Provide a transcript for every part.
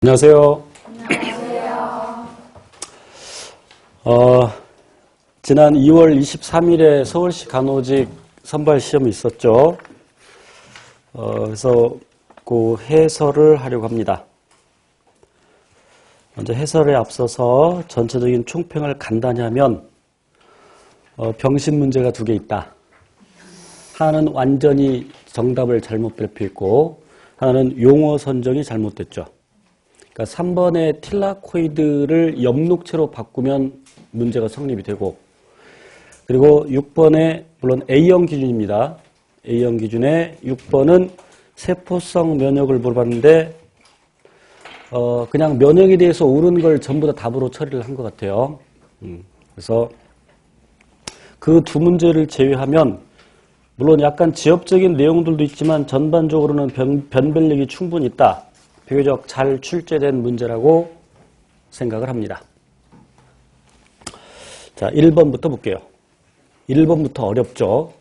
안녕하세요. 지난 2월 23일에 서울시 간호직 선발 시험이 있었죠. 그래서 그 해설을 하려고 합니다. 먼저 해설에 앞서서 전체적인 총평을 간단히 하면 병신 문제가 두 개 있다. 하나는 완전히 정답을 잘못 발표했고 하나는 용어 선정이 잘못됐죠. 그러니까 3번의 틸라코이드를 엽록체로 바꾸면 문제가 성립이 되고, 그리고 6번에 물론 A형 기준입니다. A형 기준에 6번은 세포성 면역을 물어봤는데 그냥 면역에 대해서 옳은 걸 전부 다 답으로 처리를 한 것 같아요. 그래서 그 두 문제를 제외하면 물론 약간 지엽적인 내용들도 있지만 전반적으로는 변별력이 충분히 있다. 비교적 잘 출제된 문제라고 생각을 합니다. 자, 1번부터 볼게요. 1번부터 어렵죠.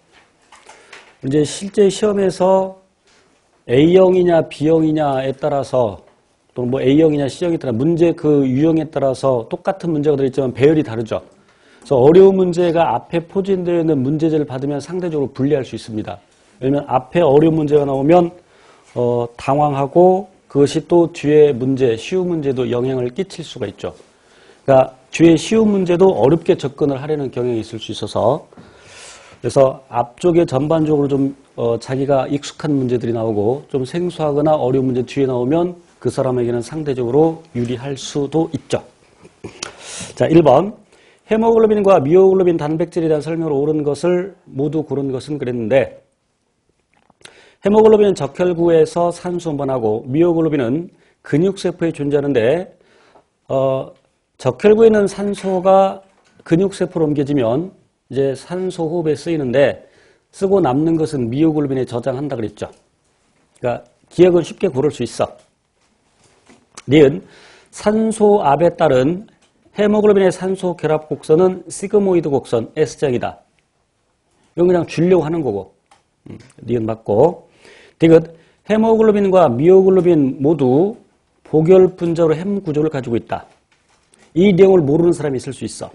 이제 실제 시험에서 A형이냐 B형이냐에 따라서 또는 뭐 A형이냐 C형에 따라 문제 그 유형에 따라서 똑같은 문제가 들어있지만 배열이 다르죠. 그래서 어려운 문제가 앞에 포진되어 있는 문제제를 받으면 상대적으로 불리할 수 있습니다. 왜냐하면 앞에 어려운 문제가 나오면 당황하고 그것이 또 뒤에 문제, 쉬운 문제도 영향을 끼칠 수가 있죠. 그러니까 뒤에 쉬운 문제도 어렵게 접근을 하려는 경향이 있을 수 있어서 그래서 앞쪽에 전반적으로 좀 자기가 익숙한 문제들이 나오고 좀 생소하거나 어려운 문제 뒤에 나오면 그 사람에게는 상대적으로 유리할 수도 있죠. 자, 1번. 헤모글로빈과 미오글로빈 단백질에 대한 설명을 옳은 것을 모두 고른 것은 그랬는데 헤모글로빈은 적혈구에서 산소 분하고 미오글로빈은 근육세포에 존재하는데 적혈구에 있는 산소가 근육세포로 옮겨지면 이제 산소 호흡에 쓰이는데 쓰고 남는 것은 미오글로빈에 저장한다 그랬죠. 그러니까 기억은 쉽게 고를 수 있어. 니은 산소압에 따른 헤모글로빈의 산소 결합 곡선은 시그모이드 곡선 S장이다. 이건 그냥 주려고 하는 거고. 니은 맞고. 디귿 헤모글로빈과 미오글로빈 모두 복열 분자로 햄 구조를 가지고 있다. 이 내용을 모르는 사람이 있을 수 있어.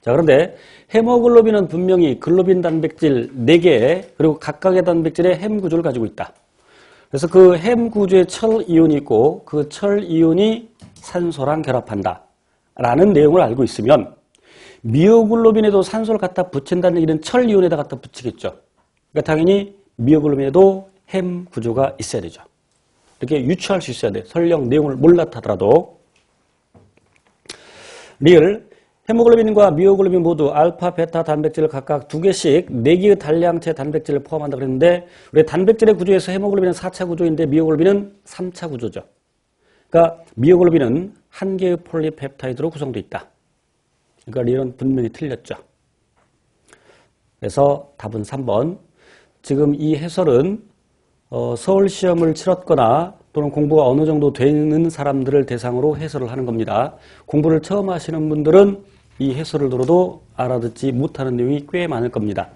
자, 그런데 헤모글로빈은 분명히 글로빈 단백질 4개 그리고 각각의 단백질의 햄 구조를 가지고 있다. 그래서 그 햄 구조에 철 이온이 있고 그 철 이온이 산소랑 결합한다. 라는 내용을 알고 있으면 미오글로빈에도 산소를 갖다 붙인다는 얘기는 철 이온에다 갖다 붙이겠죠. 그러니까 당연히 미오글로빈에도 햄 구조가 있어야 되죠. 이렇게 유추할 수 있어야 돼. 설령 내용을 몰랐다 하더라도. 리을 헤모글로빈과 미오글로빈 모두 알파, 베타 단백질을 각각 2개씩 4개의 단량체 단백질을 포함한다 그랬는데 우리 단백질의 구조에서 헤모글로빈은 4차 구조인데 미오글로빈은 3차 구조죠. 그러니까 미오글로빈은 1개의 폴리펩타이드로 구성되어 있다. 그러니까 리을은 분명히 틀렸죠. 그래서 답은 3번. 지금 이 해설은 서울시험을 치렀거나 또는 공부가 어느 정도 되는 사람들을 대상으로 해설을 하는 겁니다. 공부를 처음 하시는 분들은 이 해설을 들어도 알아듣지 못하는 내용이 꽤 많을 겁니다.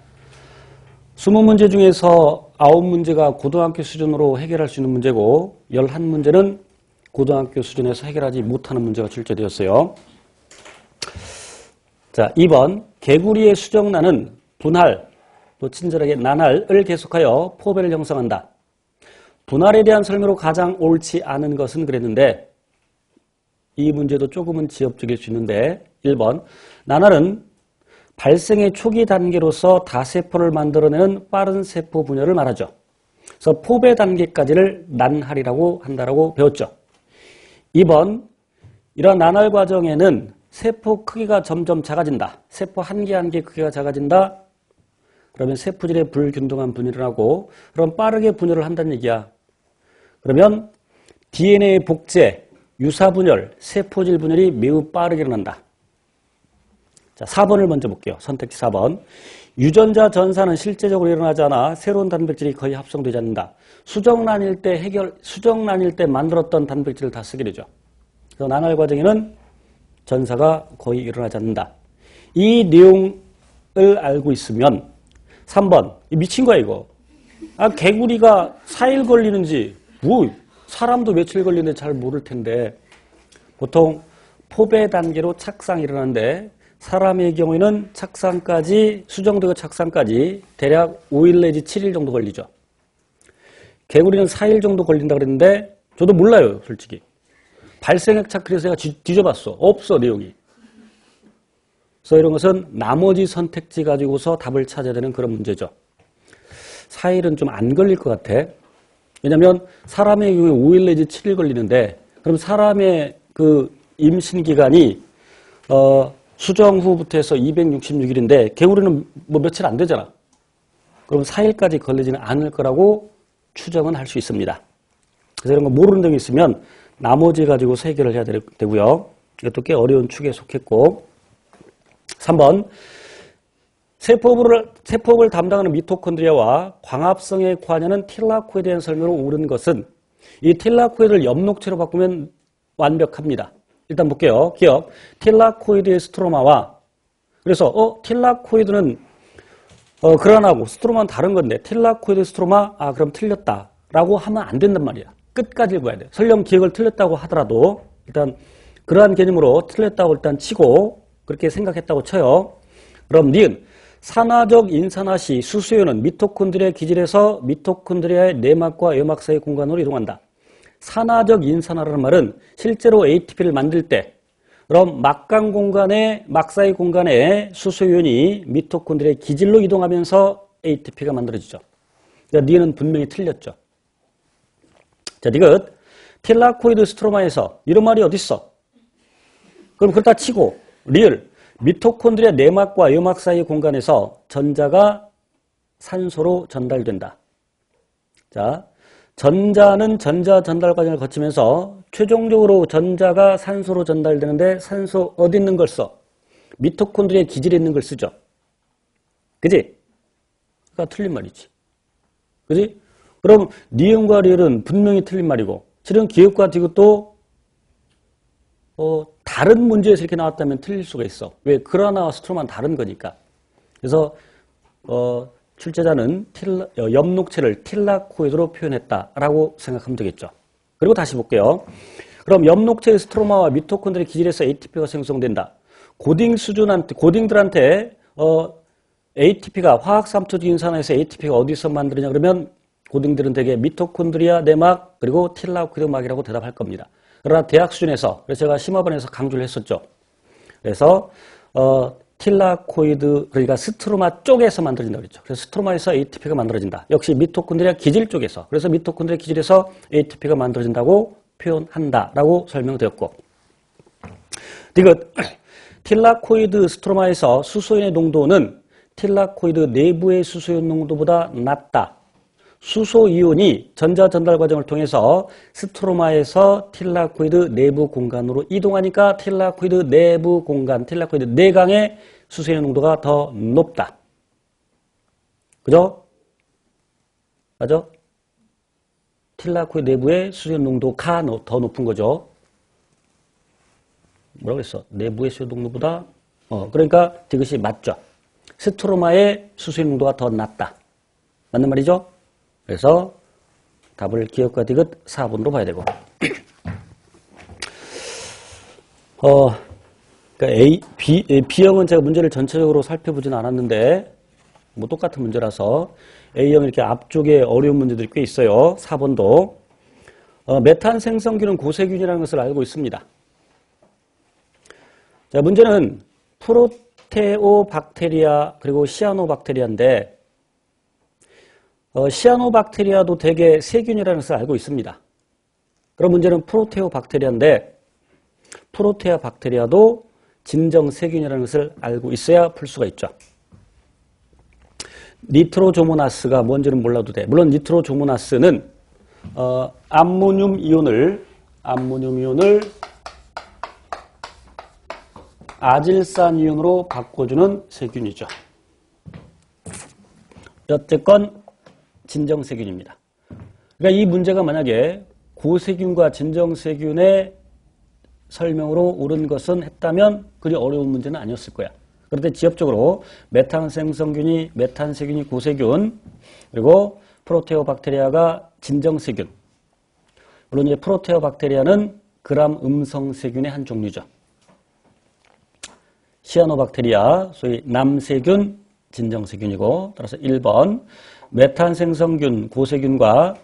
20문제 중에서 9문제가 고등학교 수준으로 해결할 수 있는 문제고 11문제는 고등학교 수준에서 해결하지 못하는 문제가 출제되었어요. 자, 2번 개구리의 수정란은 분할, 또 친절하게 나날을 계속하여 포배를 형성한다. 분할에 대한 설명으로 가장 옳지 않은 것은 그랬는데 이 문제도 조금은 지엽적일 수 있는데 1번 나날은 발생의 초기 단계로서 다세포를 만들어내는 빠른 세포 분열을 말하죠. 그래서 포배 단계까지를 난할이라고 한다라고 배웠죠. 2번 이러한 나날 과정에는 세포 크기가 점점 작아진다. 세포 한 개 한 개 크기가 작아진다. 그러면 세포질의 불균등한 분열을 하고 그럼 빠르게 분열을 한다는 얘기야. 그러면 DNA 복제, 유사 분열, 세포질 분열이 매우 빠르게 일어난다. 자, 4번을 먼저 볼게요. 선택지 4번. 유전자 전사는 실제적으로 일어나지 않아 새로운 단백질이 거의 합성되지 않는다. 수정란일 때 만들었던 단백질을 다 쓰게 되죠. 그래서 나날 과정에는 전사가 거의 일어나지 않는다. 이 내용을 알고 있으면 3번 미친 거야 이거. 개구리가 4일 걸리는지 뭐 사람도 며칠 걸리는데 잘 모를 텐데 보통 포배 단계로 착상이 일어나는데 사람의 경우에는 착상까지 수정되고 착상까지 대략 5일 내지 7일 정도 걸리죠. 개구리는 4일 정도 걸린다 그랬는데 저도 몰라요, 솔직히. 발생액 그래서 제가 뒤져봤어. 없어, 내용이. 그래서 이런 것은 나머지 선택지 가지고서 답을 찾아야 되는 그런 문제죠. 4일은 좀 안 걸릴 것 같아. 왜냐하면 사람의 경우에 5일 내지 7일 걸리는데 그럼 사람의 그 임신 기간이 수정 후부터 해서 266일인데 개구리는 뭐 며칠 안 되잖아. 그럼 4일까지 걸리지는 않을 거라고 추정은 할 수 있습니다. 그래서 이런 거 모르는 점이 있으면 나머지 가지고서 해결을 해야 되고요. 이것도 꽤 어려운 축에 속했고 3번 세포업을 담당하는 미토콘드리아와 광합성에 관여하는 틸라코이드에 대한 설명으로 옳은 것은 이 틸라코이드를 엽록체로 바꾸면 완벽합니다. 일단 볼게요. 기억. 틸라코이드의 스트로마와 그래서 틸라코이드는 그란하고 스트로마는 다른 건데 틸라코이드 스트로마 그럼 틀렸다 라고 하면 안 된단 말이야. 끝까지 읽어야 돼. 설령 기억을 틀렸다고 하더라도 일단 그러한 개념으로 틀렸다고 일단 치고 그렇게 생각했다고 쳐요. 그럼 니은 산화적 인산화 시 수소연은 미토콘드리아 기질에서 미토콘드리아의 내막과 외막 사이 공간으로 이동한다. 산화적 인산화라는 말은 실제로 ATP를 만들 때 그럼 막강 공간에 막 사이 공간에 수소연이 미토콘드리아의 기질로 이동하면서 ATP가 만들어지죠. 그러니까 니은 분명히 틀렸죠. 자, 디귿 틸라코이드 스트로마에서 이런 말이 어딨어? 그럼 그렇다 치고 리을 미토콘드리아 내막과 외막 사이 공간에서 전자가 산소로 전달된다. 자, 전자는 전자 전달 과정을 거치면서 최종적으로 전자가 산소로 전달되는데 산소 어디 있는 걸 써? 미토콘드리아 기질에 있는 걸 쓰죠. 그지? 그러니까 틀린 말이지. 그지? 그럼 니은과 리을은 분명히 틀린 말이고 실은 기억과 디귿도 다른 문제에서 이렇게 나왔다면 틀릴 수가 있어. 왜? 그라나와 스트로마는 다른 거니까. 그래서 출제자는 엽록체를 틸라코이드로 표현했다라고 생각하면 되겠죠. 그리고 다시 볼게요. 그럼 엽록체의 스트로마와 미토콘드리아 기질에서 ATP가 생성된다. 고딩들한테 ATP가 화학삼투지 인산화에서 ATP가 어디서 만들어냐 그러면 고딩들은 대개 미토콘드리아 내막 그리고 틸라코이드 막이라고 대답할 겁니다. 그러나 대학 수준에서 그래서 제가 심화반에서 강조를 했었죠. 그래서 틸라코이드 그러니까 스트로마 쪽에서 만들어진다 그랬죠. 그래서 스트로마에서 ATP가 만들어진다. 역시 미토콘드리아 기질 쪽에서 그래서 미토콘드리아 기질에서 ATP가 만들어진다고 표현한다라고 설명되었고 디귿 틸라코이드 스트로마에서 수소연의 농도는 틸라코이드 내부의 수소연 농도보다 낮다. 수소이온이 전자 전달 과정을 통해서 스트로마에서 틸라코이드 내부 공간으로 이동하니까 틸라코이드 내부 공간, 틸라코이드 내강의 수소의 농도가 더 높다. 그죠? 맞아? 틸라코이드 내부의 수소의 농도가 더 높은 거죠. 뭐라고 했어? 내부의 수소의 농도보다? 그러니까 이것이 맞죠. 스트로마의 수소의 농도가 더 낮다. 맞는 말이죠? 그래서 답을 기억과 디귿 4번으로 봐야 되고 그러니까 B형은 제가 문제를 전체적으로 살펴보지는 않았는데 뭐 똑같은 문제라서 A형 이렇게 앞쪽에 어려운 문제들이 꽤 있어요. 4번도 메탄 생성균은 고세균이라는 것을 알고 있습니다. 자, 문제는 프로테오박테리아 그리고 시아노박테리아인데 시아노박테리아도 대개 세균이라는 것을 알고 있습니다. 그럼 문제는 프로테오박테리아인데 프로테아 박테리아도 진정 세균이라는 것을 알고 있어야 풀 수가 있죠. 니트로조모나스가 뭔지는 몰라도 돼. 물론 니트로조모나스는 암모늄 이온을 아질산 이온으로 바꿔주는 세균이죠. 어쨌건 진정세균입니다. 그러니까 이 문제가 만약에 고세균과 진정세균의 설명으로 옳은 것은 했다면 그리 어려운 문제는 아니었을 거야. 그런데 지엽적으로 메탄생성균이 메탄세균이 고세균 그리고 프로테오박테리아가 진정세균 물론 이제 프로테오박테리아는 그람 음성 세균의 한 종류죠. 시아노박테리아, 소위 남세균, 진정세균이고, 따라서 1번 메탄생성균, 고세균과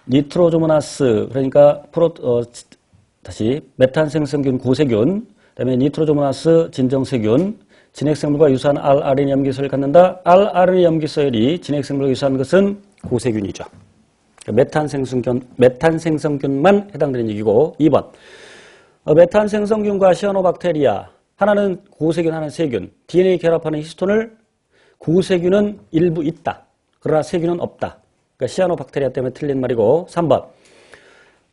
니트로조모나스, 그러니까 다시 메탄생성균, 고세균, 그다음에 니트로조모나스, 진정세균, 진핵생물과 유사한 rRNA 염기서를 갖는다. rRNA 염기서열이 진핵생물과 유사한 것은 고세균이죠. 메탄생성균만 해당되는 얘기고 2번 메탄생성균과 시아노박테리아 하나는 고세균 하나는 세균 DNA 결합하는 히스톤을 고세균은 일부 있다. 그러나 세균은 없다. 그러니까 시아노박테리아 때문에 틀린 말이고 3번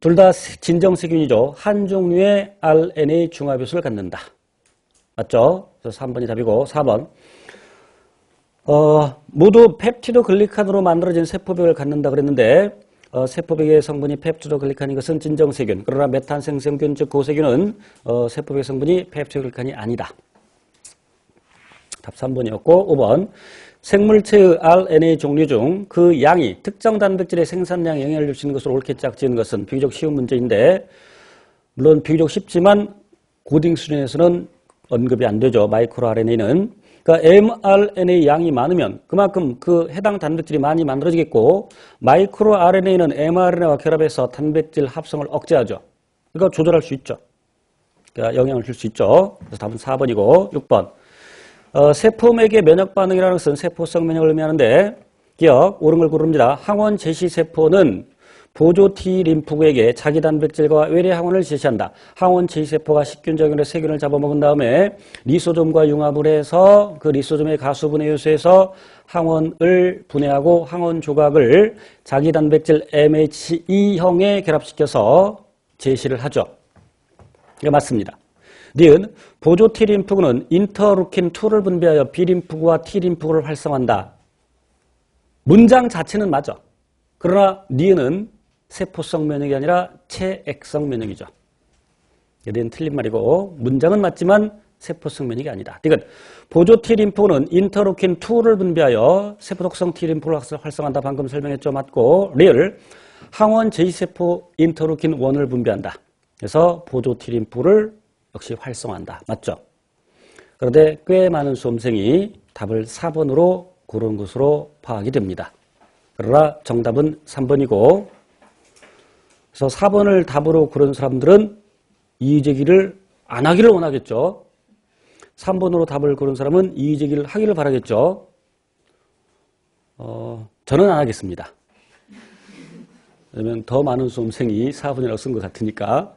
둘 다 진정세균이죠. 한 종류의 RNA 중화효소를 갖는다. 맞죠? 그래서 3번이 답이고 4번 모두 펩티도글리칸으로 만들어진 세포벽을 갖는다 그랬는데 세포벽의 성분이 펩티도글리칸인 것은 진정세균. 그러나 메탄생성균 즉 고세균은 세포벽의 성분이 펩티도글리칸이 아니다. 답 3번이었고 5번 생물체의 RNA 종류 중 그 양이 특정 단백질의 생산량에 영향을 줄 수 있는 것으로 옳게 짝지은 것은 비교적 쉬운 문제인데 물론 비교적 쉽지만 고딩 수준에서는 언급이 안 되죠. 마이크로 RNA는. 그러니까 mRNA 양이 많으면 그만큼 그 해당 단백질이 많이 만들어지겠고 마이크로 RNA는 mRNA와 결합해서 단백질 합성을 억제하죠. 그러니까 조절할 수 있죠. 그러니까 영향을 줄 수 있죠. 그래서 답은 4번이고 6번 세포맥의 면역 반응이라는 것은 세포성 면역을 의미하는데 기억 옳은 걸 고릅니다. 항원 제시세포는 보조 T 림프구에게 자기 단백질과 외래 항원을 제시한다. 항원 제시세포가 식균작용으로 세균을 잡아먹은 다음에 리소솜과 융합을 해서 그 리소솜의 가수분해 요소에서 항원을 분해하고 항원 조각을 자기 단백질 MHE형에 결합시켜서 제시를 하죠. 이게 맞습니다. 니은 보조 T 림프구는 인터루킨 2를 분비하여 B 림프구와 T 림프구를 활성화한다. 문장 자체는 맞아. 그러나 니은은 세포성 면역이 아니라 체액성 면역이죠. 얘는 틀린 말이고 문장은 맞지만 세포성 면역이 아니다. 이건 보조 T 림프구는 인터루킨 2를 분비하여 세포독성 T 림프를 활성화한다. 방금 설명했죠. 맞고 리얼 항원 제이세포 인터루킨 1을 분비한다. 그래서 보조 T 림프를 역시 활성화한다. 맞죠? 그런데 꽤 많은 수험생이 답을 4번으로 고른 것으로 파악이 됩니다. 그러나 정답은 3번이고 그래서 4번을 답으로 고른 사람들은 이의제기를 안 하기를 원하겠죠. 3번으로 답을 고른 사람은 이의제기를 하기를 바라겠죠. 저는 안 하겠습니다. 왜냐면 더 많은 수험생이 4번이라고 쓴 것 같으니까.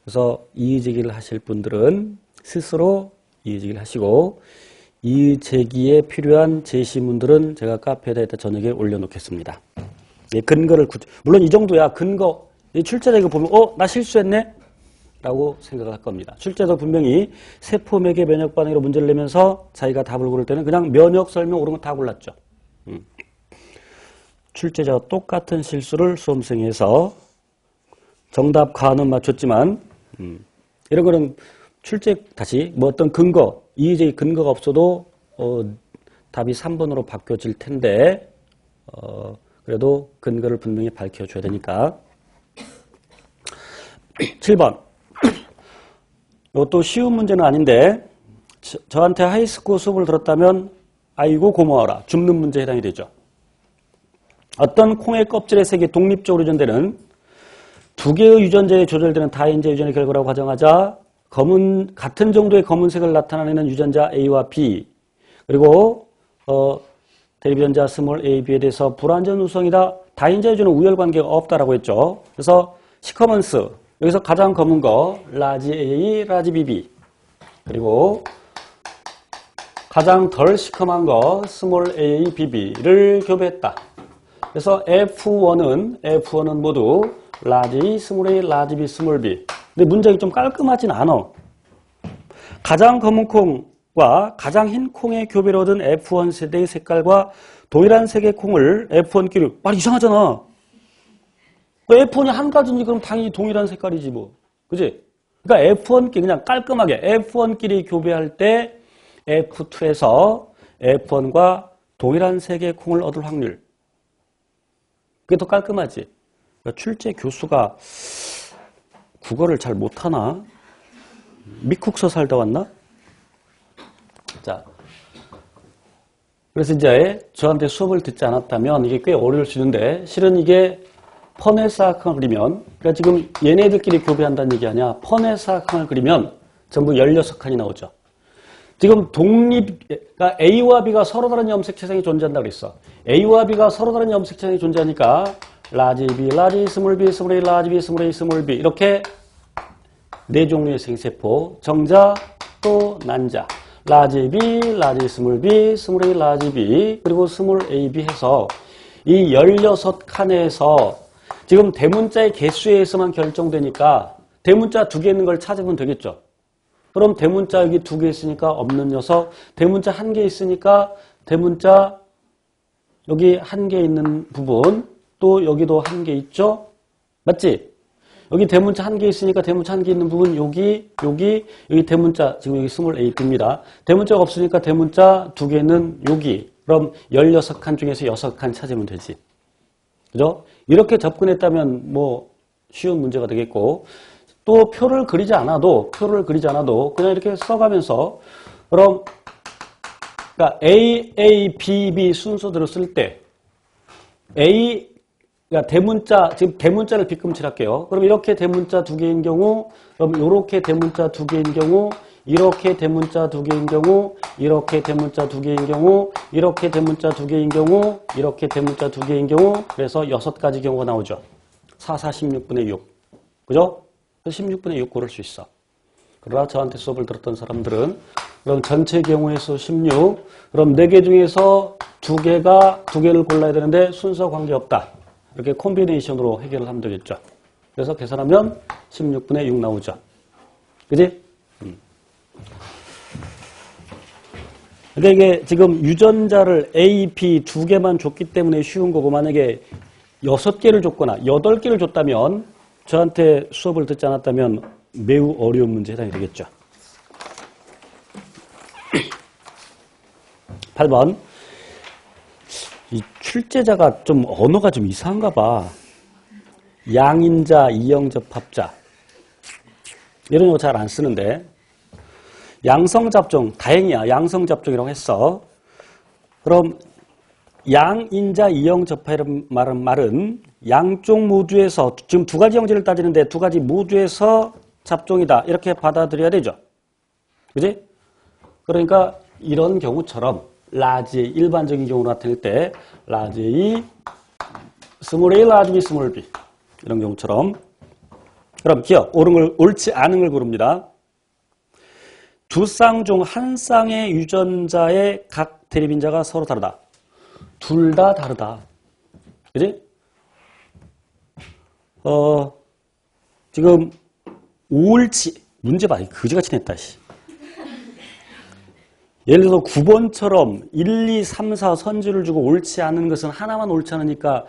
그래서 이의제기를 하실 분들은 스스로 이의제기를 하시고 이의제기에 필요한 제시문들은 제가 카페에다 이따 저녁에 올려놓겠습니다. 예, 근거를 물론 이 정도야 근거 출제자 이거 보면 나 실수했네 라고 생각을 할 겁니다. 출제자 분명히 세포맥의 면역 반응으로 문제를 내면서 자기가 답을 고를 때는 그냥 면역 설명 옳은 거 다 골랐죠. 출제자와 똑같은 실수를 수험생이 해서 정답 과는 맞췄지만 이런 거는 다시 뭐 어떤 근거 이의제기 근거가 없어도 답이 3번으로 바뀌어질 텐데 그래도 근거를 분명히 밝혀줘야 되니까. 7번. 이것도 쉬운 문제는 아닌데 저한테 하이스쿨 수업을 들었다면 아이고 고마워라. 줍는 문제에 해당이 되죠. 어떤 콩의 껍질의 색이 독립적으로 유전되는 두 개의 유전자에 조절되는 다인자 유전의 결과라고 가정하자 같은 정도의 검은색을 나타내는 유전자 A와 B 그리고 대립유전자 스몰 a, b에 대해서 불완전 우성이다. 다인자 유전은 우열관계가 없다라고 했죠. 그래서 시커먼스 여기서 가장 검은 거 라지 A, 라지 BB 그리고 가장 덜 시커먼 거 스몰 a, BB를 교배했다. 그래서 F1은 모두 라지 스몰 a, 라지 B, 스몰 B. 근데 문장이 좀 깔끔하진 않아. 가장 검은 콩과 가장 흰 콩의 교배를 얻은 F1 세대의 색깔과 동일한 색의 콩을 F1끼리 말 이상하잖아. F1이 한 가지니 그럼 당연히 동일한 색깔이지 뭐. 그지? 그러니까 F1끼리 그냥 깔끔하게 F1끼리 교배할 때 F2에서 F1과 동일한 색의 콩을 얻을 확률. 그게 더 깔끔하지. 출제 교수가 국어를 잘 못하나? 미국서 살다 왔나? 자, 그래서 이제 저한테 수업을 듣지 않았다면 이게 꽤 어려울 수 있는데, 실은 이게 퍼네사각형을 그리면, 그러니까 지금 얘네들끼리 교배한다는 얘기 아니야. 퍼네사각형을 그리면 전부 16칸이 나오죠. 지금 그러니까 A와 B가 서로 다른 염색체상이 존재한다고 그랬어. A와 B가 서로 다른 염색체상이 존재하니까 라지 B, 라지 스몰 B, 스몰 A, 라지 B, 스몰 A, 스몰 B 이렇게 네 종류의 생세포, 정자 또 난자, 라지 B, 라지 스몰 B, 스몰 A, 라지 B 그리고 스몰 AB 해서 이 16칸에서 지금 대문자의 개수에 의해서만 결정되니까 대문자 2개 있는 걸 찾으면 되겠죠. 그럼 대문자 여기 2개 있으니까 없는 녀석, 대문자 1개 있으니까 대문자 여기 1개 있는 부분, 또 여기도 1개 있죠? 맞지? 여기 대문자 1개 있으니까 대문자 1개 있는 부분, 여기 대문자, 지금 여기 스몰 AB입니다. 대문자가 없으니까 대문자 2개는 여기. 그럼 16칸 중에서 6칸 찾으면 되지. 그죠? 이렇게 접근했다면 뭐 쉬운 문제가 되겠고, 또 표를 그리지 않아도 그냥 이렇게 써가면서, 그럼 그러니까 A, A, B, B 순서대로 쓸 때 그러니까 대문자, 지금 대문자를 빗금칠할게요. 그럼 이렇게 대문자 2개인 경우, 그럼 이렇게 대문자 2개인 경우, 이렇게 대문자 2개인 경우, 이렇게 대문자 2개인 경우, 이렇게 대문자 2개인 경우, 이렇게 대문자 2개인 경우, 그래서 6가지 경우가 나오죠. 4, 4, 16분의 6. 그죠? 16분의 6 고를 수 있어. 그러나 저한테 수업을 들었던 사람들은 그럼 전체 경우에서 16, 그럼 4개 중에서 2개를 골라야 되는데 순서 관계없다. 이렇게 콤비네이션으로 해결을 하면 되겠죠. 그래서 계산하면 16분의 6 나오죠. 그지? 근데 이게 지금 유전자를 A, B 2개만 줬기 때문에 쉬운 거고, 만약에 6개를 줬거나 8개를 줬다면, 저한테 수업을 듣지 않았다면 매우 어려운 문제에 해당이 되겠죠. 8번. 이 출제자가 좀 언어가 좀 이상한가 봐. 양인자, 이형접합자. 이런 거 잘 안 쓰는데. 양성잡종, 다행이야. 양성잡종이라고 했어. 그럼 양인자, 이형접합이라는 말은 양쪽 모두에서, 지금 2가지 형질을 따지는데 2가지 모두에서 잡종이다. 이렇게 받아들여야 되죠. 그지? 그러니까 이런 경우처럼 라지 일반적인 경우로 나타낼 때 라지 A, 스몰 A, 라지 B, 스몰 B 이런 경우처럼, 그럼 기억, 옳지 않은 걸 고릅니다. 2쌍 중 1쌍의 유전자의 각 대립인자가 서로 다르다. 둘 다 다르다. 그지? 지금 옳지, 문제 봐. 그지같이 냈다, 씨. 예를 들어서 9번처럼 1, 2, 3, 4 선지를 주고 옳지 않은 것은 하나만 옳지 않으니까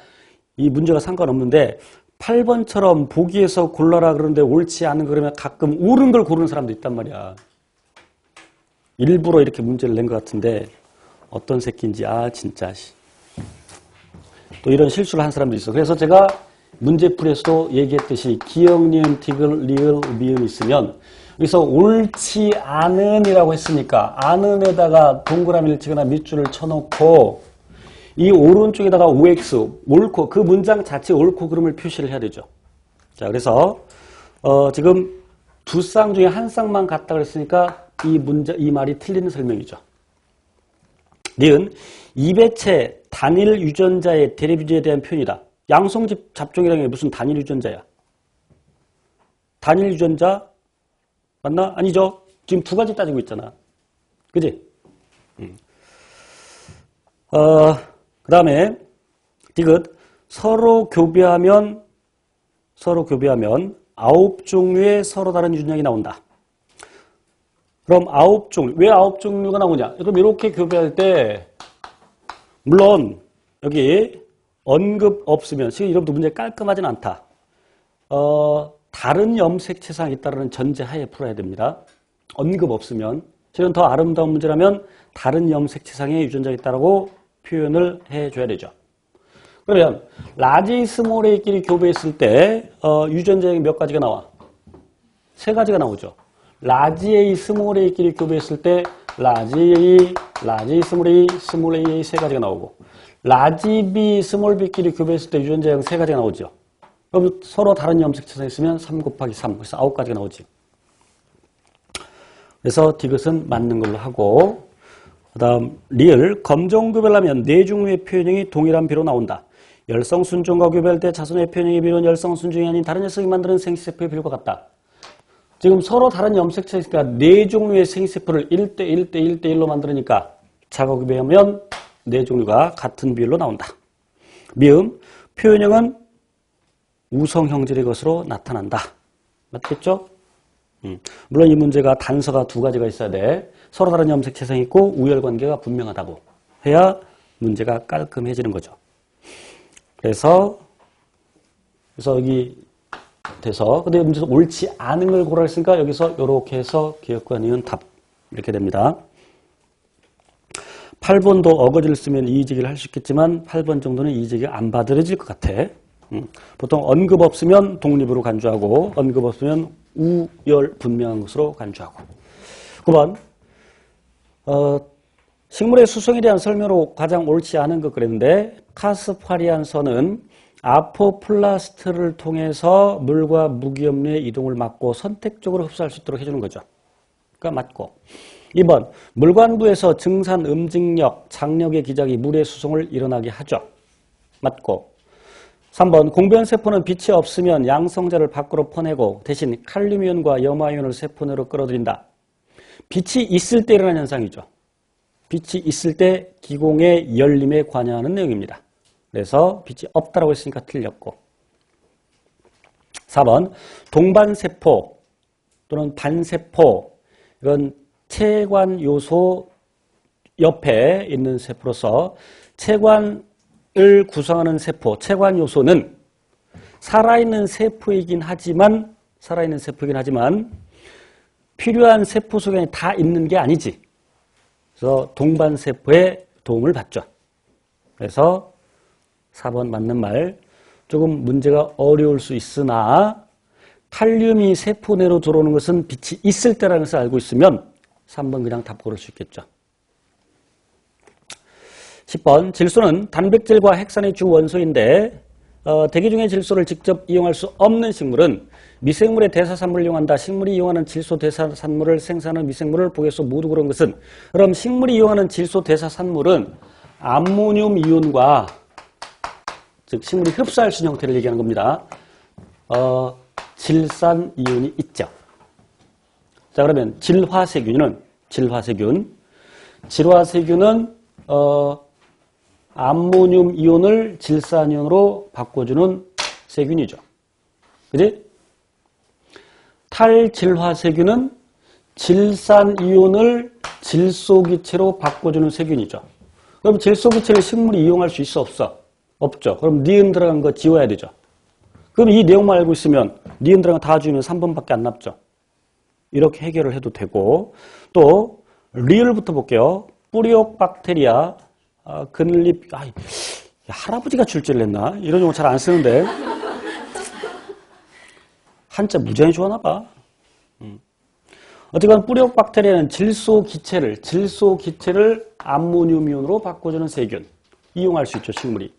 이 문제가 상관없는데, 8번처럼 보기에서 골라라 그러는데 옳지 않은 거 그러면 가끔 옳은 걸 고르는 사람도 있단 말이야. 일부러 이렇게 문제를 낸 것 같은데 어떤 새끼인지, 진짜. 또 이런 실수를 한 사람도 있어. 그래서 제가 문제풀이에서도 얘기했듯이 기역, 니은, 디귿, 리을, 미음 있으면 여기서 옳지 않은이라고 했으니까 않은에다가 동그라미를 치거나 밑줄을 쳐놓고 이 오른쪽에다가 OX, 옳고, 그 문장 자체 옳고 그름을 표시를 해야 되죠. 자, 그래서 지금 2쌍 중에 1쌍만 같다 그랬으니까 이 말이 틀린 설명이죠. 니은 이배체 단일 유전자의 대립 유전자에 대한 표현이다. 양성집 잡종이라는 게 무슨 단일 유전자야? 단일 유전자 맞나? 아니죠. 지금 2가지 따지고 있잖아. 그지? 그 다음에 디귿 서로 교배하면 9종류의 서로 다른 유전자가 나온다. 그럼 9종류, 왜 9종류가 나오냐? 그럼 이렇게 교배할 때 물론 여기 언급 없으면, 지금 이름도 문제 깔끔하진 않다. 다른 염색체상이 있다는 전제하에 풀어야 됩니다. 언급 없으면. 실은 더 아름다운 문제라면 다른 염색체상의 유전자가 있다고 표현을 해줘야 되죠. 그러면 라지, 스몰A끼리 교배했을 때 유전자형이 몇 가지가 나와? 세 가지가 나오죠. 라지 A, 스몰 A끼리 교배했을 때 라지 A, 라지 스몰 A, 스몰 A 세 가지가 나오고 라지 B, 스몰 B끼리 교배했을 때 유전자형 세 가지가 나오죠. 그럼 서로 다른 염색체가 있으면 3 곱하기 3, 그래서 9가지가 나오지. 그래서 디귿은 맞는 걸로 하고 그 다음 리을 검정 교배하면 네 종류의 표현형이 동일한 비로 나온다. 열성 순종과 교배할 때 자손의 표현형의 비율은 열성 순종이 아닌 다른 녀석이 만드는 생식세포의 비율과 같다. 지금 서로 다른 염색체가 있으니까 네 종류의 생식세포를 1대 1대 1대 1로 만들으니까 자가교배하면 네 종류가 같은 비율로 나온다. 미음 표현형은 우성 형질의 것으로 나타난다. 맞겠죠? 물론 이 문제가 단서가 두 가지가 있어야 돼. 서로 다른 염색체성이 있고 우열관계가 분명하다고 해야 문제가 깔끔해지는 거죠. 그래서 여기 돼서 근데 문제에서 옳지 않은 걸 고르라 했으니까 여기서 이렇게 해서 기억과 니은 답 이렇게 됩니다. 8번도 어거지를 쓰면 이의제기를 할 수 있겠지만 8번 정도는 이의제기 안 받아들여질 것 같아. 보통 언급 없으면 독립으로 간주하고 언급 없으면 우열 분명한 것으로 간주하고 9번 식물의 수성에 대한 설명으로 가장 옳지 않은 것 그랬는데 카스파리안선은 아포플라스트를 통해서 물과 무기염류의 이동을 막고 선택적으로 흡수할 수 있도록 해주는 거죠. 그러니까 맞고 2번 물관부에서 증산 음직력, 장력의 기작이 물의 수송을 일어나게 하죠. 맞고 3번 공변세포는 빛이 없으면 양성자를 밖으로 퍼내고 대신 칼륨이온과 염화이온을 세포 내로 끌어들인다. 빛이 있을 때 일어나는 현상이죠. 빛이 있을 때 기공의 열림에 관여하는 내용입니다. 그래서 빛이 없다라고 했으니까 틀렸고 4번 동반세포 또는 반세포 이런 체관 요소 옆에 있는 세포로서 체관을 구성하는 세포, 체관 요소는 살아있는 세포이긴 하지만 필요한 세포 속에 다 있는 게 아니지. 그래서 동반세포의 도움을 받죠. 그래서 4번 맞는 말. 조금 문제가 어려울 수 있으나 칼륨이 세포 내로 들어오는 것은 빛이 있을 때라는 것을 알고 있으면 3번 그냥 답 고를 수 있겠죠. 10번 질소는 단백질과 핵산의 주 원소인데 대기 중의 질소를 직접 이용할 수 없는 식물은 미생물의 대사산물을 이용한다. 식물이 이용하는 질소 대사산물을 생산하는 미생물을 보겠소. 모두 그런 것은 그럼 식물이 이용하는 질소 대사산물은 암모늄 이온과 즉 식물이 흡수할 수 있는 형태를 얘기하는 겁니다. 질산 이온이 있죠. 자 그러면 질화세균은 암모늄 이온을 질산 이온으로 바꿔주는 세균이죠. 그지? 탈질화세균은 질산 이온을 질소기체로 바꿔주는 세균이죠. 그럼 질소기체를 식물이 이용할 수 있어 없어? 없죠. 그럼 니은 들어간 거 지워야 되죠. 그럼 이 내용만 알고 있으면 니은 들어간 거 다 지우면 3번밖에 안 남죠. 이렇게 해결을 해도 되고 또 리을부터 볼게요. 뿌리옥 박테리아 근립 할아버지가 출제를 했나? 이런 용어 잘 안 쓰는데 한자 무지하게 좋아하나 봐. 어쨌건 뿌리옥 박테리아는 질소 기체를 암모늄이온으로 바꿔주는 세균 이용할 수 있죠. 식물이.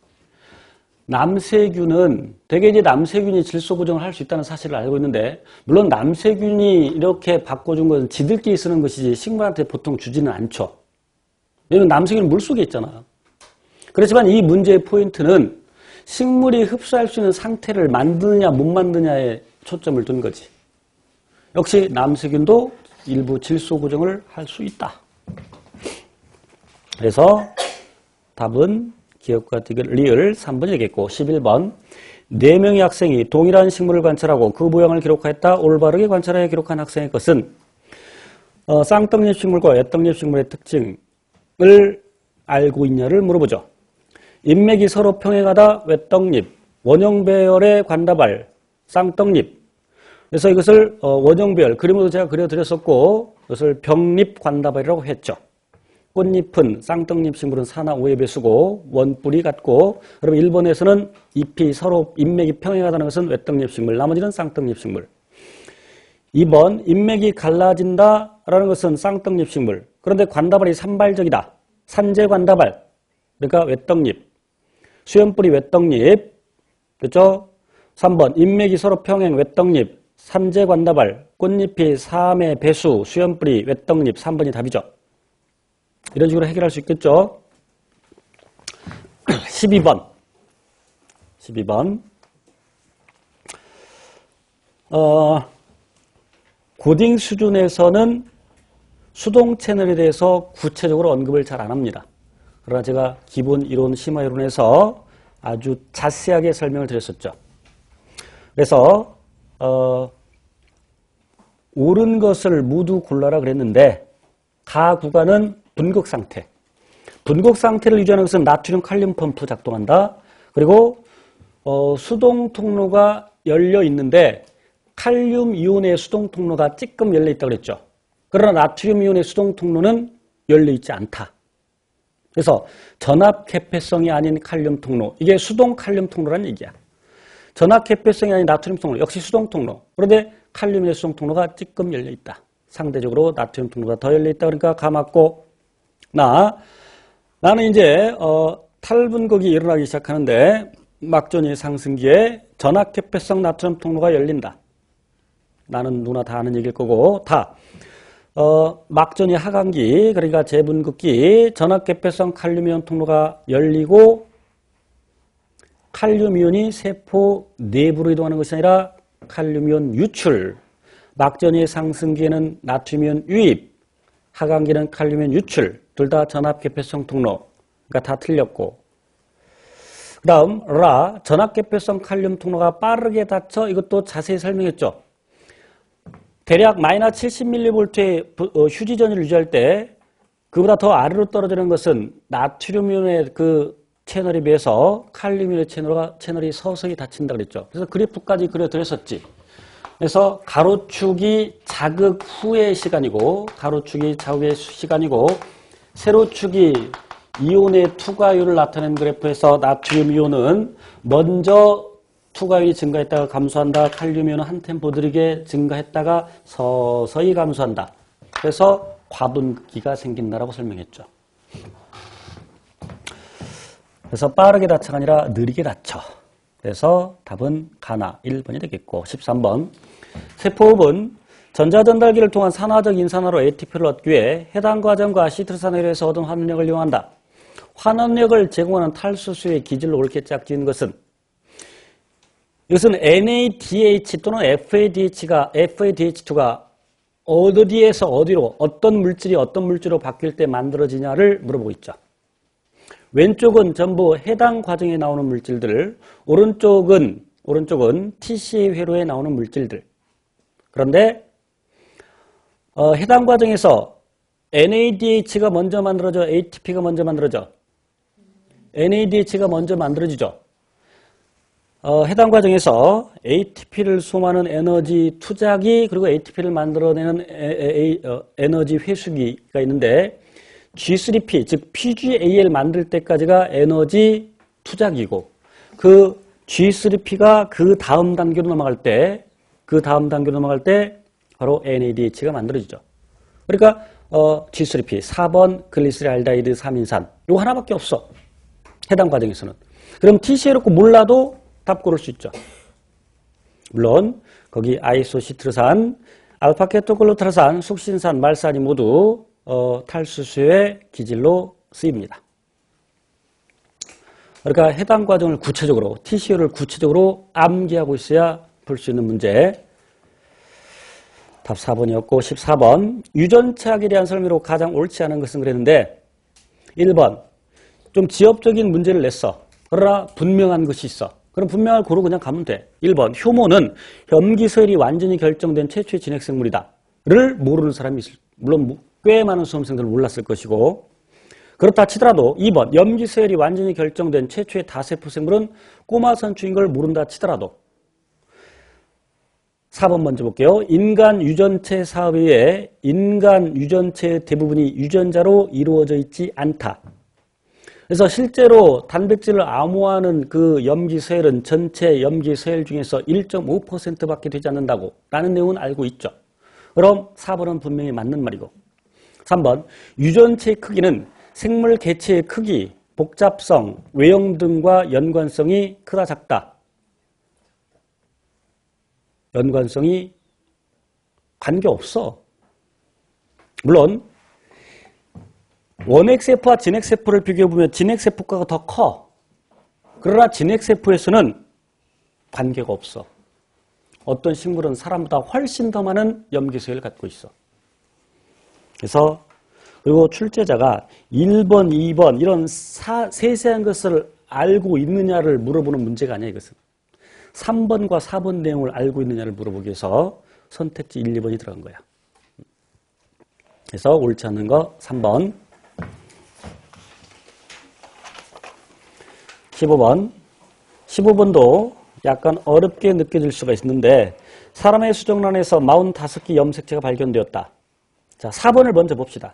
남세균은 대개 이제 남세균이 질소 고정을 할 수 있다는 사실을 알고 있는데 물론 남세균이 이렇게 바꿔준 것은 지들끼리 쓰는 것이지 식물한테 보통 주지는 않죠. 왜냐면 남세균은 물속에 있잖아. 그렇지만 이 문제의 포인트는 식물이 흡수할 수 있는 상태를 만드느냐 못 만드느냐에 초점을 둔 거지. 역시 남세균도 일부 질소 고정을 할 수 있다. 그래서 답은 기억과 디귿 리을 3번이겠고 11번 4명의 학생이 동일한 식물을 관찰하고 그 모양을 기록하였다. 올바르게 관찰하여 기록한 학생의 것은 쌍떡잎 식물과 애떡잎 식물의 특징을 알고 있냐를 물어보죠. 인맥이 서로 평행하다. 외떡잎, 원형배열의 관다발, 쌍떡잎. 그래서 이것을 원형배열, 그림으로 제가 그려드렸었고 이것을 병립 관다발이라고 했죠. 꽃잎은 쌍떡잎 식물은 4나 5의 배수고 원뿔이 같고, 그러면 1번에서는 잎이 서로 인맥이 평행하다는 것은 외떡잎 식물, 나머지는 쌍떡잎 식물. 2번 인맥이 갈라진다라는 것은 쌍떡잎 식물. 그런데 관다발이 산발적이다. 산재관다발. 그러니까 외떡잎. 수염뿌리 외떡잎. 그렇죠? 3번 인맥이 서로 평행 외떡잎. 산재관다발. 꽃잎이 3의 배수. 수염뿌리 외떡잎. 3번이 답이죠. 이런 식으로 해결할 수 있겠죠? 12번. 고딩 수준에서는 수동 채널에 대해서 구체적으로 언급을 잘 안 합니다. 그러나 제가 기본 이론, 심화 이론에서 아주 자세하게 설명을 드렸었죠. 그래서 옳은 것을 모두 골라라 그랬는데 가 구간은 분극 상태. 분극 상태를 유지하는 것은 나트륨 칼륨 펌프 작동한다. 그리고 수동 통로가 열려 있는데 칼륨 이온의 수동 통로가 찌끔 열려 있다고 그랬죠. 그러나 나트륨 이온의 수동 통로는 열려 있지 않다. 그래서 전압 개폐성이 아닌 칼륨 통로. 이게 수동 칼륨 통로라는 얘기야. 전압 개폐성이 아닌 나트륨 통로. 역시 수동 통로. 그런데 칼륨의 수동 통로가 찌끔 열려 있다. 상대적으로 나트륨 통로가 더 열려 있다. 그러니까 가 맞고 나는 이제 탈분극이 일어나기 시작하는데 막전이 상승기에 전압 개폐성 나트륨 통로가 열린다. 나는 누구나 다 아는 얘기일 거고 막전이 하강기 그러니까 재분극기 전압 개폐성 칼륨이온 통로가 열리고 칼륨이온이 세포 내부로 이동하는 것이 아니라 칼륨이온 유출. 막전이 상승기에는 나트륨이온 유입, 하강기는 칼륨이온 유출. 둘 다 전압 개폐성 통로. 그러니까 다 틀렸고. 그 다음 전압 개폐성 칼륨 통로가 빠르게 닫혀. 이것도 자세히 설명했죠. 대략 마이너스 70mV의 휴지 전위를 유지할 때 그보다 더 아래로 떨어지는 것은 나트륨이온의 그 채널에 비해서 칼륨이온의 채널이 서서히 닫힌다 그랬죠. 그래서 그래프까지 그려드렸었지. 그래서 가로축이 자극 후의 시간이고 가로축이 자극의 시간이고 세로축이 이온의 투과율을 나타내는 그래프에서 나트륨 이온은 먼저 투과율이 증가했다가 감소한다. 칼륨 이온은 한 템포 느리게 증가했다가 서서히 감소한다. 그래서 과분기가 생긴다라고 설명했죠. 그래서 빠르게 닫혀가 아니라 느리게 닫혀. 그래서 답은 가나 1번이 되겠고 13번 세포흡은 전자전달기를 통한 산화적 인산화로 ATP를 얻기 위해 해당 과정과 시트르산화율에서 얻은 환원력을 이용한다. 환원력을 제공하는 탈수수의 기질로 옳게 짝지은 것은 이것은 NADH 또는 FADH2가 어디에서 어디로 어떤 물질이 어떤 물질로 바뀔 때 만들어지냐를 물어보고 있죠. 왼쪽은 전부 해당 과정에 나오는 물질들, 오른쪽은 TCA 회로에 나오는 물질들. 그런데 해당 과정에서 NADH가 먼저 만들어져, ATP가 먼저 만들어져. NADH가 먼저 만들어지죠. 해당 과정에서 ATP를 소모하는 에너지 투자기 그리고 ATP를 만들어내는 에너지 회수기가 있는데 G3P 즉 PGAL 만들 때까지가 에너지 투자기고 그 G3P가 그 다음 단계로 넘어갈 때 바로 NADH가 만들어지죠. 그러니까 G3P 4번 글리세랄데히드 3인산 이거 하나밖에 없어. 해당 과정에서는. 그럼 TCA를 몰라도 답 고를 수 있죠. 물론 거기 아이소시트르산, 알파케토글루타산, 숙신산, 말산이 모두 탈수수의 기질로 쓰입니다. 그러니까 해당 과정을 구체적으로 TCA를 구체적으로 암기하고 있어야 풀 수 있는 문제. 답 4번이었고 14번 유전체학에 대한 설명으로 가장 옳지 않은 것은 그랬는데 1번 좀 지엽적인 문제를 냈어. 그러나 분명한 것이 있어. 그럼 분명한 고로 그냥 가면 돼. 1번 효모는 염기서열이 완전히 결정된 최초의 진핵생물이다. 를 모르는 사람이 있을 물론 꽤 많은 수험생들은 몰랐을 것이고 그렇다 치더라도 2번 염기서열이 완전히 결정된 최초의 다세포 생물은 꼬마 선충인 걸 모른다 치더라도 4번 먼저 볼게요. 인간 유전체 사업에 의해 인간 유전체의 대부분이 유전자로 이루어져 있지 않다. 그래서 실제로 단백질을 암호하는 그 염기세혈은 전체 염기세혈 중에서 1.5%밖에 되지 않는다고 라는 내용은 알고 있죠. 그럼 4번은 분명히 맞는 말이고 3번 유전체의 크기는 생물 개체의 크기, 복잡성, 외형 등과 연관성이 크다 작다. 연관성이 관계없어. 물론 원핵세포와 진핵세포를 비교해보면 진핵세포가 더 커. 그러나 진핵세포에서는 관계가 없어. 어떤 식물은 사람보다 훨씬 더 많은 염기세를 갖고 있어. 그래서 그리고 출제자가 1번, 2번 이런 세세한 것을 알고 있느냐를 물어보는 문제가 아니야 이것은. 3번과 4번 내용을 알고 있느냐를 물어보기 위해서 선택지 1, 2번이 들어간 거야. 그래서 옳지 않는 거 3번. 15번. 15번도 약간 어렵게 느껴질 수가 있는데 사람의 수정란에서 45개 염색체가 발견되었다. 자, 4번을 먼저 봅시다.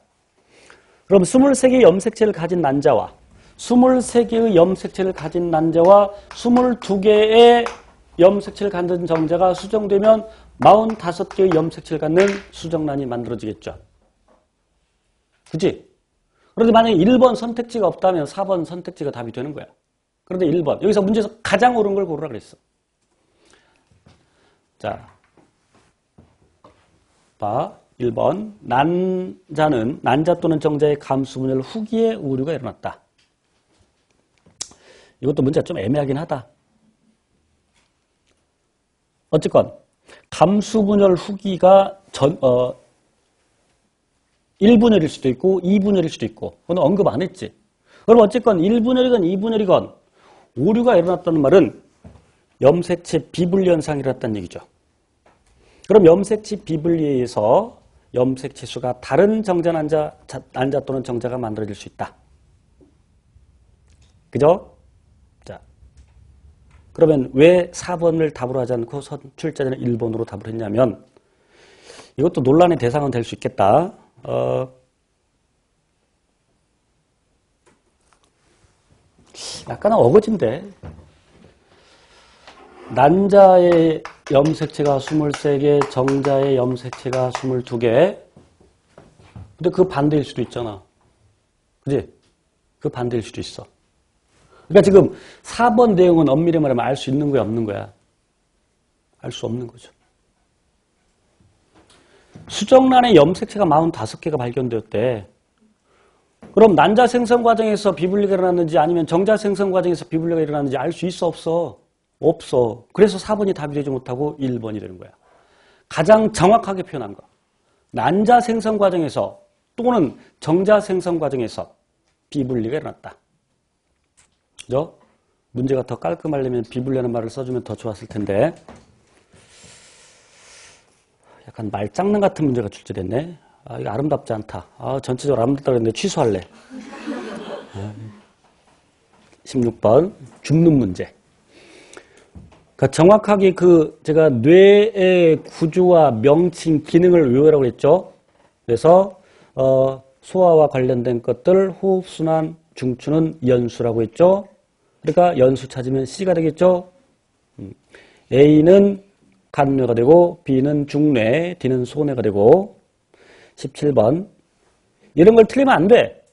그럼 23개의 염색체를 가진 난자와 23개의 염색체를 가진 난자와 22개의 염색체를 갖는 정자가 수정되면 45개의 염색체를 갖는 수정란이 만들어지겠죠. 그치? 그런데 만약에 1번 선택지가 없다면 4번 선택지가 답이 되는 거야. 그런데 1번. 여기서 문제에서 가장 옳은 걸 고르라 그랬어. 자, 봐. 1번. 난자 또는 정자의 감수분열 후기에 오류가 일어났다. 이것도 문제가 좀 애매하긴 하다. 어쨌건 감수분열 후기가 1분열일 수도 있고 2분열일 수도 있고 그건 언급 안 했지. 그럼 어쨌건 1분열이건 2분열이건 오류가 일어났다는 말은 염색체 비분리 현상이 일어났다는 얘기죠. 그럼 염색체 비분리에 의해서 염색체 수가 다른 정자 난자 또는 정자가 만들어질 수 있다. 그죠? 자, 그러면 왜 4번을 답으로 하지 않고 출제자는 1번으로 답을 했냐면 이것도 논란의 대상은 될 수 있겠다. 약간은 어거진데 난자의 염색체가 23개, 정자의 염색체가 22개. 근데 그 반대일 수도 있잖아. 그지? 그 반대일 수도 있어. 그러니까 지금 4번 내용은 엄밀히 말하면 알 수 있는 거야, 없는 거야? 알 수 없는 거죠. 수정란에 염색체가 45개가 발견되었대. 그럼 난자 생성 과정에서 비분리가 일어났는지 아니면 정자 생성 과정에서 비분리가 일어났는지 알 수 있어, 없어? 없어. 그래서 4번이 답이 되지 못하고 1번이 되는 거야. 가장 정확하게 표현한 거. 난자 생성 과정에서 또는 정자 생성 과정에서 비분리가 일어났다. 그죠? 문제가 더 깔끔하려면 비분리라는 말을 써주면 더 좋았을 텐데 약간 말장난 같은 문제가 출제됐네. 아, 이거 아름답지 않다. 아, 전체적으로 아름답다고 했는데 취소할래. 16번 줍는 문제. 그러니까 정확하게 제가 뇌의 구조와 명칭, 기능을 외우라고 했죠. 그래서 소화와 관련된 것들, 호흡순환, 중추는 연수라고 했죠. 그러니까 연수 찾으면 C가 되겠죠. A는 간뇌가 되고 B는 중뇌, D는 소뇌가 되고 17번 이런 걸 틀리면 안 돼.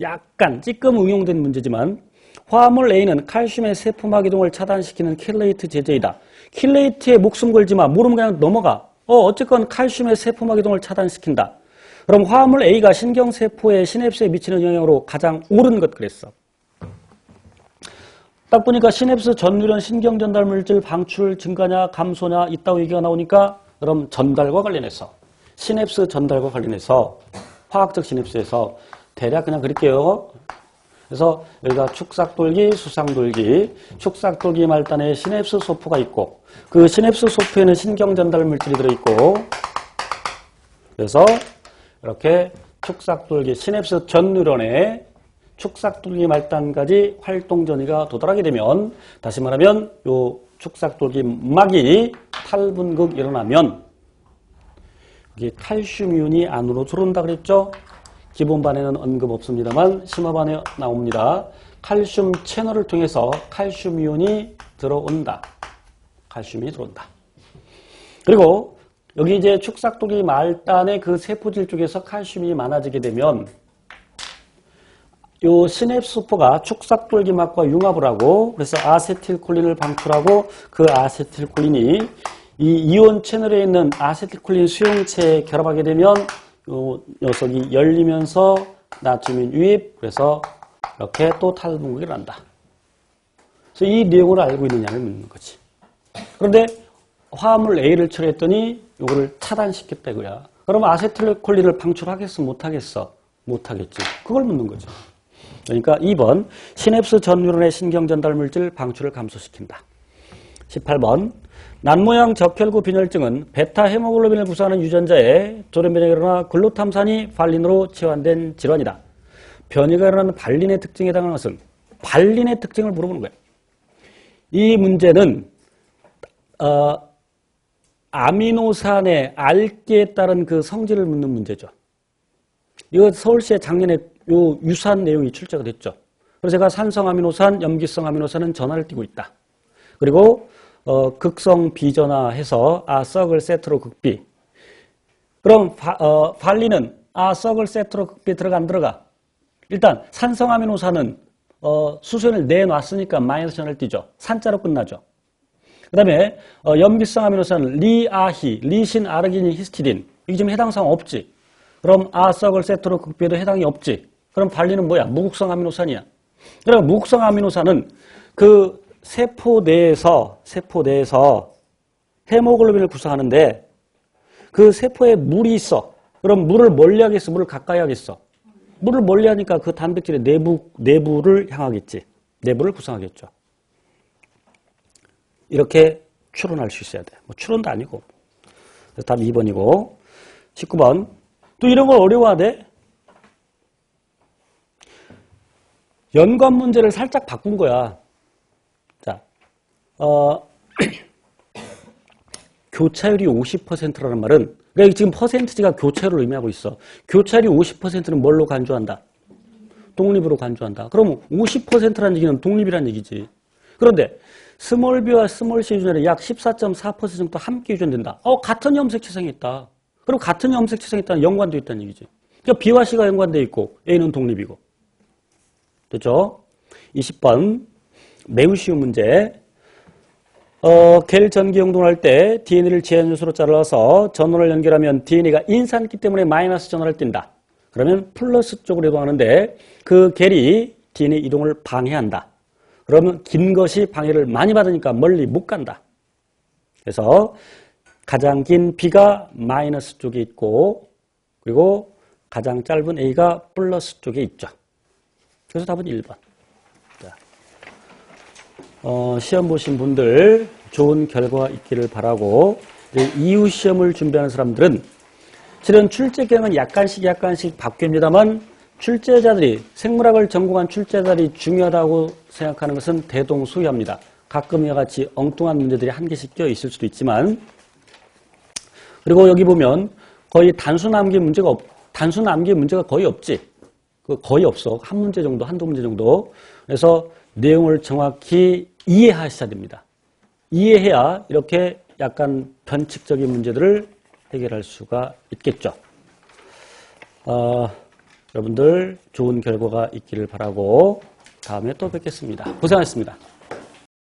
약간 찌끔 응용된 문제지만 화합물 A는 칼슘의 세포막 이동을 차단시키는 킬레이트 제제이다. 킬레이트에 목숨 걸지 마. 모르면 그냥 넘어가. 어쨌건 칼슘의 세포막 이동을 차단시킨다. 그럼 화합물 A가 신경세포의 시냅스에 미치는 영향으로 가장 옳은 것 그랬어. 딱 보니까 시냅스 전류련 신경전달물질 방출 증가냐 감소냐 있다고 얘기가 나오니까 그럼 전달과 관련해서 시냅스 전달과 관련해서 화학적 시냅스에서 대략 그냥 그릴게요. 그래서 여기가 축삭돌기, 수상돌기, 축삭돌기 말단에 시냅스 소포가 있고 그 시냅스 소포에는 신경전달 물질이 들어있고 그래서 이렇게 축삭돌기, 시냅스 전뉴런에 축삭돌기 말단까지 활동 전이가 도달하게 되면 다시 말하면 요 축삭돌기막이 탈분극 일어나면 여기 칼슘 이온이 안으로 들어온다 그랬죠? 기본반에는 언급 없습니다만 심화반에 나옵니다. 칼슘 채널을 통해서 칼슘 이온이 들어온다. 칼슘이 들어온다. 그리고 여기 이제 축삭돌기 말단의 그 세포질 쪽에서 칼슘이 많아지게 되면 요 시냅스포가 축삭돌기막과 융합을 하고 그래서 아세틸콜린을 방출하고 그 아세틸콜린이 이 이온 채널에 있는 아세틸콜린 수용체에 결합하게 되면 요 녀석이 열리면서 나트륨 유입 그래서 이렇게 또 탈분극이 난다. 그래서 이 내용을 알고 있느냐를 묻는 거지. 그런데 화합물 A를 처리했더니 이거를 차단시켰다 이거야. 그러면 아세틸콜린을 방출하겠어? 못하겠어? 못하겠지. 그걸 묻는 거죠. 그러니까 2번 시냅스 전 뉴런의 신경전달물질 방출을 감소시킨다. 18번 난모양 적혈구 빈혈증은 베타 헤모글로빈을 구성하는 유전자에 돌연 변이가 일어나 글루탐산이 발린으로 치환된 질환이다. 변이가 일어나는 발린의 특징에 해당하는 것은 발린의 특징을 물어보는 거예요. 이 문제는 아미노산의 알기에 따른 그 성질을 묻는 문제죠. 이거 서울시에 작년에 요 유사한 내용이 출제가 됐죠. 그래서 제가 산성 아미노산, 염기성 아미노산은 전화를 띄고 있다. 그리고 극성 비전화해서 썩을 세트로 극비. 그럼 발리는 썩을 세트로 극비 들어가 안 들어가? 일단 산성 아미노산은 수소연을 내놨으니까 마이너스 전화를 띄죠. 산자로 끝나죠. 그 다음에 염기성 아미노산은 리아히, 리신, 아르기닌, 히스티딘. 이게 지금 해당 사항 없지. 그럼 썩을 세트로 극비에도 해당이 없지. 그럼 발리는 뭐야? 무극성 아미노산이야. 그럼 무극성 아미노산은 그 세포 내에서 헤모글로빈을 구성하는데 그 세포에 물이 있어. 그럼 물을 멀리 하겠어? 물을 가까이 하겠어? 물을 멀리 하니까 그 단백질의 내부를 향하겠지. 내부를 구성하겠죠. 이렇게 추론할 수 있어야 돼. 뭐 추론도 아니고. 그래서 답 2번이고. 19번. 또 이런 걸 어려워하대? 연관 문제를 살짝 바꾼 거야. 자, 교차율이 50%라는 말은, 그러니까 지금 퍼센티지가 교차율을 의미하고 있어. 교차율이 50%는 뭘로 간주한다? 독립으로 간주한다. 그럼 50%라는 얘기는 독립이라는 얘기지. 그런데 스몰 b와 스몰 c 유전자는 약 14.4% 정도 함께 유전된다. 같은 염색체성이 있다. 그럼 같은 염색체성이 있다는 연관도 있다는 얘기지. 그러니까 B와 C가 연관되어 있고 A는 독립이고. 됐죠? 20번 매우 쉬운 문제. 겔 전기 용동을 할 때 DNA를 제한 요소로 잘라서 전원을 연결하면 DNA가 인산기 때문에 마이너스 전원을 띈다. 그러면 플러스 쪽으로 이동하는데 그 겔이 DNA 이동을 방해한다. 그러면 긴 것이 방해를 많이 받으니까 멀리 못 간다. 그래서 가장 긴 B가 마이너스 쪽에 있고 그리고 가장 짧은 A가 플러스 쪽에 있죠. 그래서 답은 1번. 자, 시험 보신 분들 좋은 결과 있기를 바라고 이후 시험을 준비하는 사람들은 실은 출제 경은 약간씩 바뀝니다만 출제자들이 생물학을 전공한 출제자들이 중요하다고 생각하는 것은 대동소이합니다. 가끔 이와 같이 엉뚱한 문제들이 한 개씩 껴 있을 수도 있지만 그리고 여기 보면 거의 단순 암기 문제가 거의 없지. 거의 없어. 한 문제 정도, 한두 문제 정도. 그래서 내용을 정확히 이해하셔야 됩니다. 이해해야 이렇게 약간 변칙적인 문제들을 해결할 수가 있겠죠. 여러분들 좋은 결과가 있기를 바라고 다음에 또 뵙겠습니다. 고생하셨습니다.